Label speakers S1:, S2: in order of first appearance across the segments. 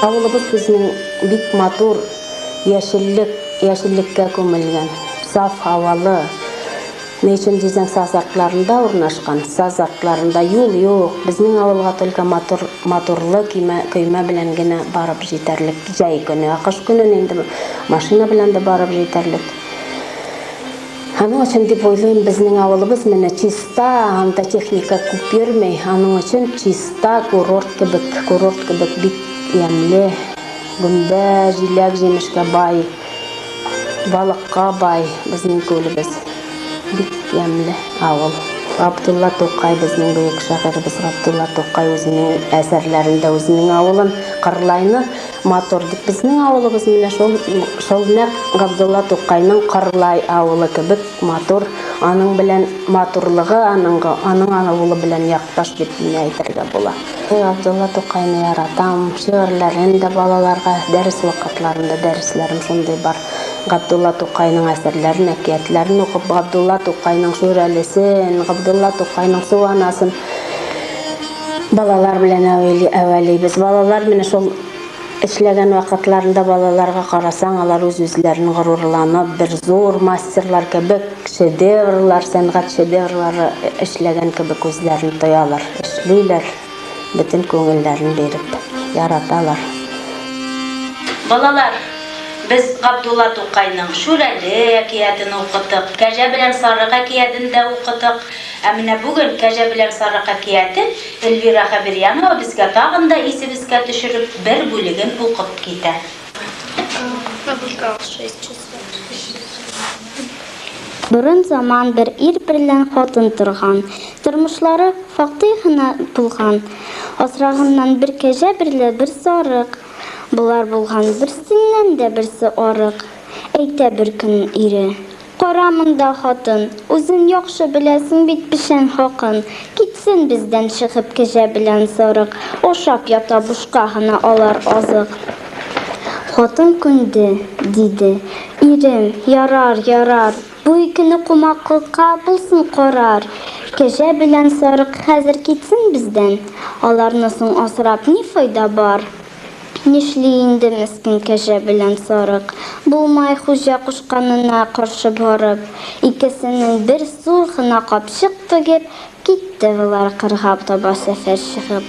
S1: Авылыбыз безнең бик матур, яшеллеккә күмелгән, саф һавалы. Нечен дизәң сазартларында урнашкан, сазартларында юл юк. Безнең авылга только моторлы көймә белән генә барып җитәрлек. Җәй көне, кыш көне инде машина белән дә барып җитәрлек. Аның өчен дип уйлыйм, безнең авылыбыз менә чиста, анда техника күп йөрмәй. Аның өчен чиста курорт кебек бик ямьле, гөмбә, җиләк, җимешкә бай, балыкка бай безнең күлебез. Бик ямьле авыл. Габдулла Тукай безнең бөек шагыйребез Габдулла Тукай үзенең әсәрләрендә үзенең авылын Кырлайны матур дип безнең авылыбыз менә шул нәкъ Габдулла Тукайның Кырлай авылы кебек матур, аның белән матурлыгы аның авылы белән якташ дип әйтергә була. Габдулла Тукайны яратам, шигырьләрен дә балаларга дәрес вакытларында дәресләрем шундый бар. Габдулла Тукайның әсәрләрен, әкиятләрен укып, Габдулла Тукайның Шүрәлесен, Габдулла Тукайның Суанасын балалар белән әвәлибез. Балалар менә шул эшләгән вакытларында балаларга карасаң, алар үзләрен горурланып, бер зур мастерлар кебек, шедеврлар, сәнгать шедеврлары эшләгән кебек үзләрен тоялар, эшлиләр, бөтен күңелләрен биреп, яраталар.
S2: Балалар, biz Габдулла Тукайның Шүрәле әкиятен укыдык, Кәҗә белән Сарык әкиятен дә укыдык. Ә менә бүген Кәҗә белән Сарык әкиятен Эльвира Хәбирянова безгә тагын да исебезгә төшереп бер бүлеген укып китә.
S3: Борын заман бер ир белән хатын торган. Тормышлары фактый гына булган. Асрагыннан бер кәҗә берлә бер сарык. Булар булган берсеннән дә берсе арык. Әйтә бер көн ире: "Карамында хатын, үзен яхшы беләсең бит пешән хакын. Китсен бездән чыгып кәҗә белән сарык, ашап ята бушка гына алар азык." Хатын күнде, диде: "Ирем, ярар. Бу икене кумаклыкка булсын карар. Кәҗә белән сарык хәзер китсен бездән. Аларны соң асрап ни файда бар? Нишли инде мескен кәҗә белән сарык. Булмай хуҗа кушканына каршы барып, икесенең бер зур гына капчык тегеп, китте булар кырга таба сәфәр чыгып."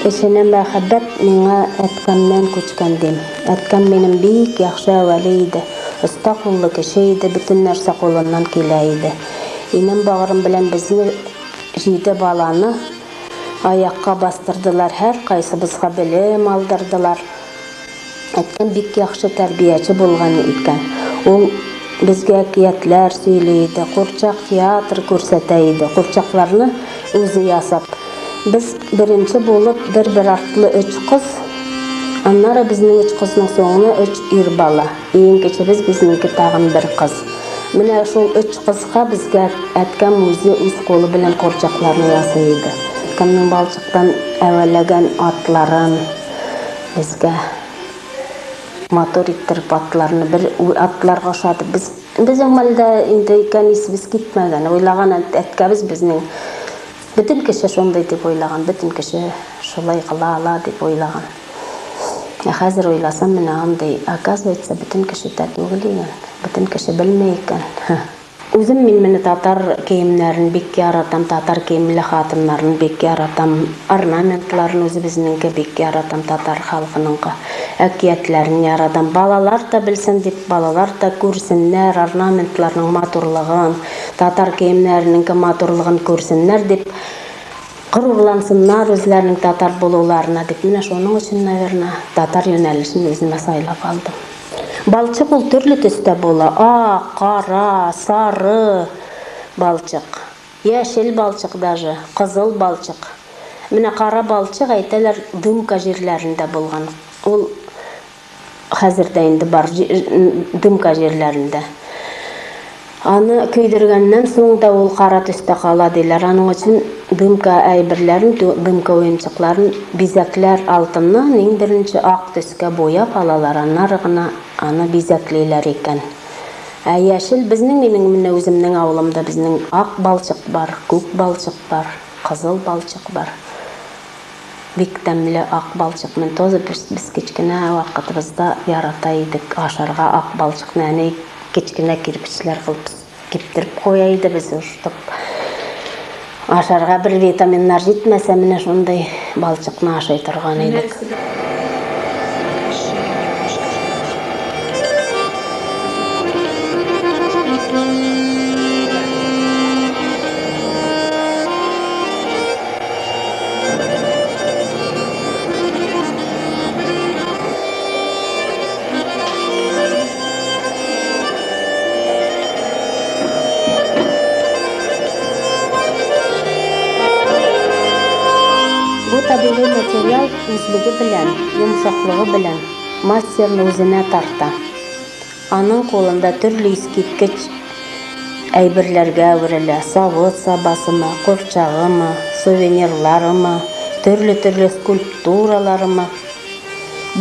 S1: Эшенә мәхәббәт миңа әткәмнән күчкәндем. Әткәм минем бик яхшы әвәле иде. Оста куллы кеше иде, бөтен нәрсә кулыннан килә иде. Инем багырым белән безне 7 баланы аякка бастырдылар, һәр кайсыбызга белем алдырдылар. Әткәм бик яхшы тәрбияче булган икән. Ул безгә әкиятләр сөйли иде, курчак театр күрсәтә иде. Курчакларны үзе ясап. Biz birinci bulub bir artlı 3 kız, anlara bizning 3 kızның soğuna 3 ir bala. Eyin keçimiz bizniki tağın bir kız. Менә шул 3 kızga bizga әткәм үзе үз қолы белән корчакларны ясыйды. Әткәмнең балчыктан әвәләгән атларын безгә мотор иттереп атларны бер атларга шатып безнең мәлдә инде икән исебез китмәгән. Уйлаган әткәбез безнең Bütün kişi şunday diп oylagan, bütün kişi şulay kıla ala diп oylagan. Hazır oylasam mene anday, оказывается, bütün kişi de түгел, bütün kişi bilmeyken. Үзем мин татар киемнәрен бик яратам, татар киемле хатыннарын бик яратам, орнаментларын үзебезнеңке бик яратам, татар халкыныңка. Әкиятләрен яратам. Балалар да белсен дип, балалар да күрсеннәр орнаментларның матурлыгын, татар киемнәренең матурлыгын күрсеннәр дип, горурлансыннар үзләренең татар булуларына дип, менә шуның өчен, наверное, татар юнәлешен үземә сайлап алдым. Балчык ул төрле төстә була. Ак, кара, сары балчык. Яшел балчык даже, кызыл балчык. Менә кара балчык әйтәләр дымка җирләрендә булган. Ул хәзердә инде бар дымка җирләрендә. Аны көйдергәннән соң да ул кара төстә кала диләр. Аның өчен дымка әйберләрен, дымка уенчыкларын бизәкләр алтынны иң беренче ак төскә буяп алалар, аннары гына аны бизәклиләр икән. Яшел безнең менә үземнең авылымда безнең ак балчык бар, күк балчык бар, кызыл балчык бар. Бик тәмле ак балчык. Мен тоже без кичкенә вакытыбызда ярата идек ашарга ак балчыкны. Әни кичкенә кирпечләр кылып киптереп куя иде без уштып. Ашарга бер витаминнар җитмәсә, менә шундый балчыкны ашый торган идек. Табигый материал үзлеге белән, йомшаклыгы белән мастерны үзенә тарта. Аның кулында төрле искиткеч әйберләргә әверелә. Савыт сабасымы, курчагымы, сувенирларымы, төрле скульптураларымы.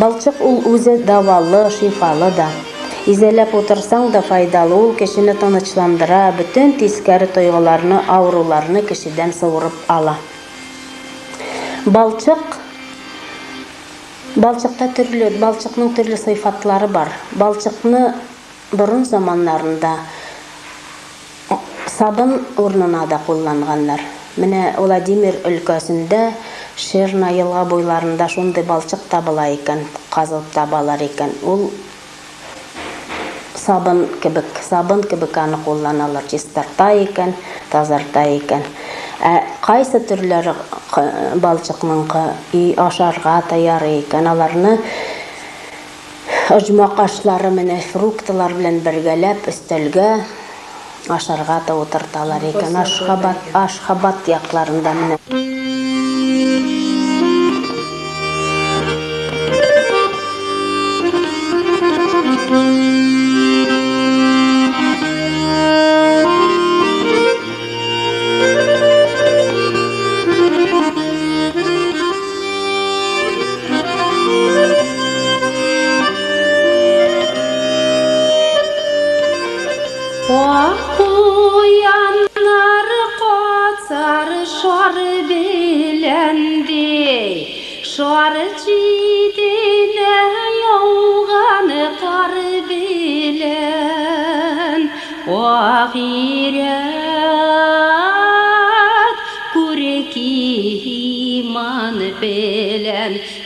S1: Балчык ул үзе давалы, шифалы да. Изәләп утырсаң да файдалы, ул кешене тынычландыра, бүтән тискәре тойгыларны, авыруларны кешедән суырып ала. Балчыкның төрле сыйфатлары бар. Балчыкны борын заманнарында сабын урынына да кулланганнар. Менә Владимир өлкәсендә Шерна елга буйларында шундый балчык табыла икән, казылып табалар икән. Ул сабын кебек аны кулланалар, чистарта икән, тазарта икән. Кайсы төрләре балчыкның ашарга таяр икән, аларны оҗмак ашлары менә фруктылар белән бергәләп өстәлгә ашарга да утырталар икән. Ашхабад якларында менә.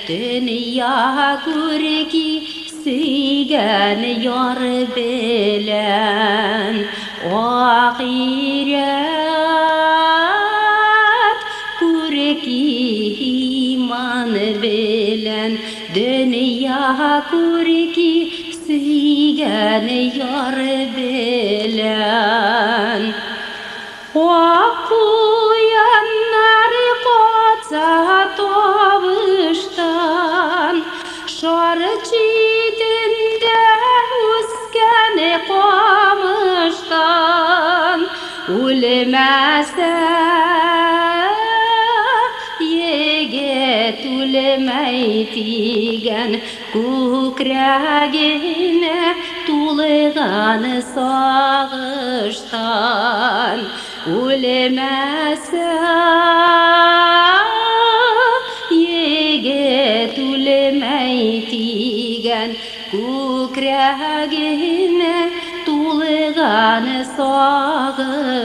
S4: Dünya gürki süygen yar bilen ahiret gürki iman bilen dünya gürki süygen yar bilen okuyanlar kotsa tavıştan şarı çiğdinde üskeni kamıştan ulmese yegit ulmeytigen kukragine tulgan sağıştan ulmese yegit ulmeytigen kukragine tulgan sağıştan